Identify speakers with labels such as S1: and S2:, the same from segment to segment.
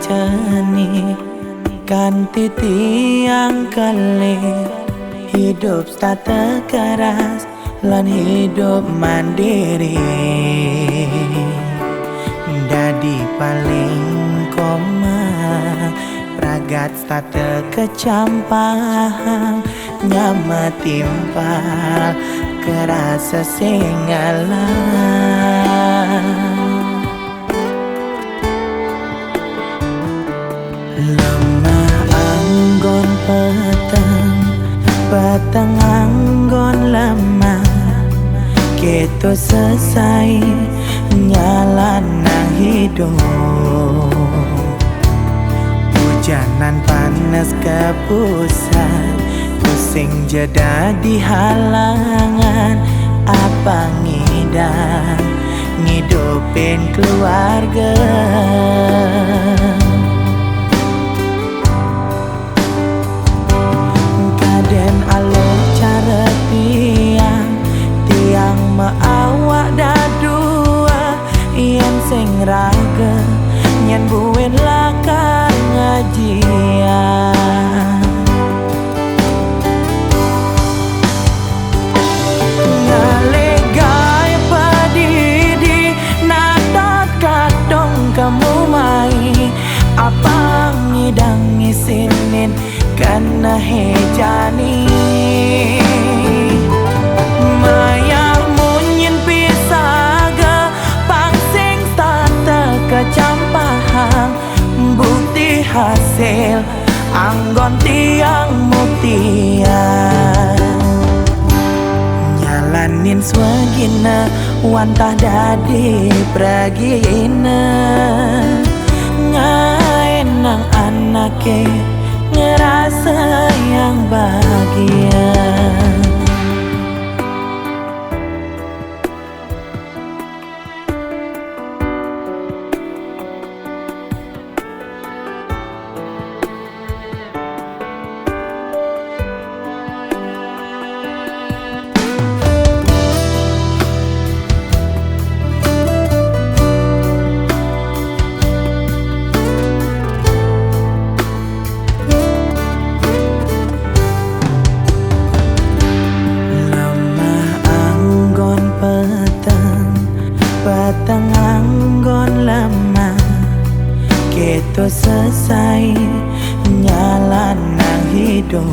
S1: ceni kanti tiang kali hidup tak keras lan hidup mandiri dadi paling koma pragat stata kecampang nyama timpal kerasa singalan lemah anggon petang anggon lemah keto selesai nyalana hidup hujanan panas kepusat pusing jeda di halangan apa ngidupin keluarga kaden alo cara tiang maawak dadua yen sing raga nyen buin lakar ngajian ngalegai padidi nadat kadong kamu mai apa ngidang isinin karena hejani mayang munyin pisaga pangsing tata kecampahang bukti hasil anggon tiang mutian nyalanin swagina wantah dadi pragina ngaenang anake ngerasa yang bahagia petang anggon lemah keto selesai nyalana hidup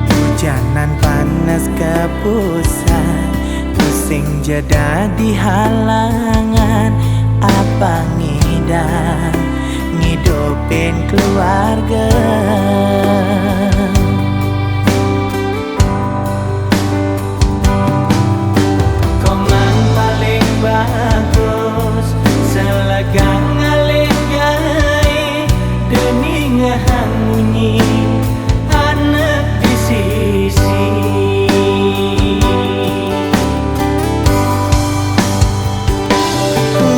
S1: hujanan panas kepusat pusing jeda di halangan apa ngidupin keluarga bagus selagang ngalegai deni ngahangunyi anak di sisi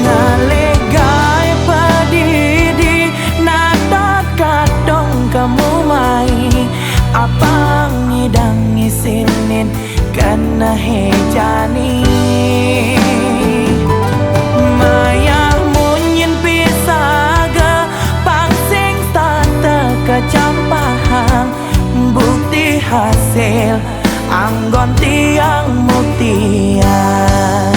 S1: ngalegai padidi nadat kadong kamu mai apa ngidang isinin karena hejani kecampahang bukti hasil anggon tiang mutian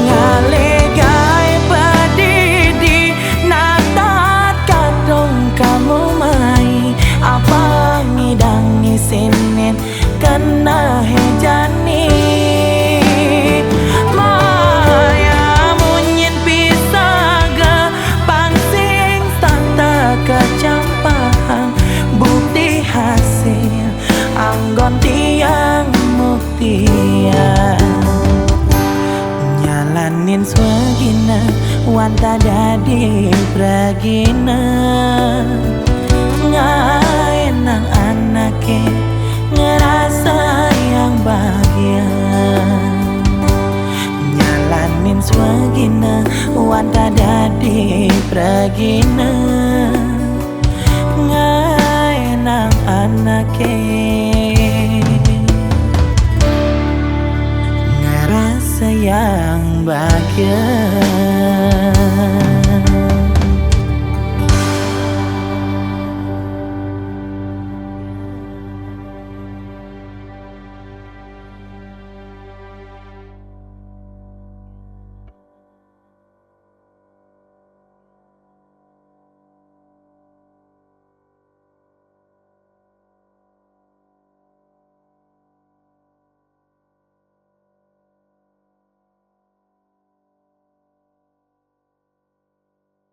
S1: ngalegai padidi nadat kadong kamu mai apa ngidang isinin kena hejani kecampahang bukti hasil anggon tiang muktian nyalanin swagina wanta dadi pragina ngaenang anake ngerasa yang bahagia nyalanin swagina wanta dadi pragina ngaenang anake ngerasa yang bahagia.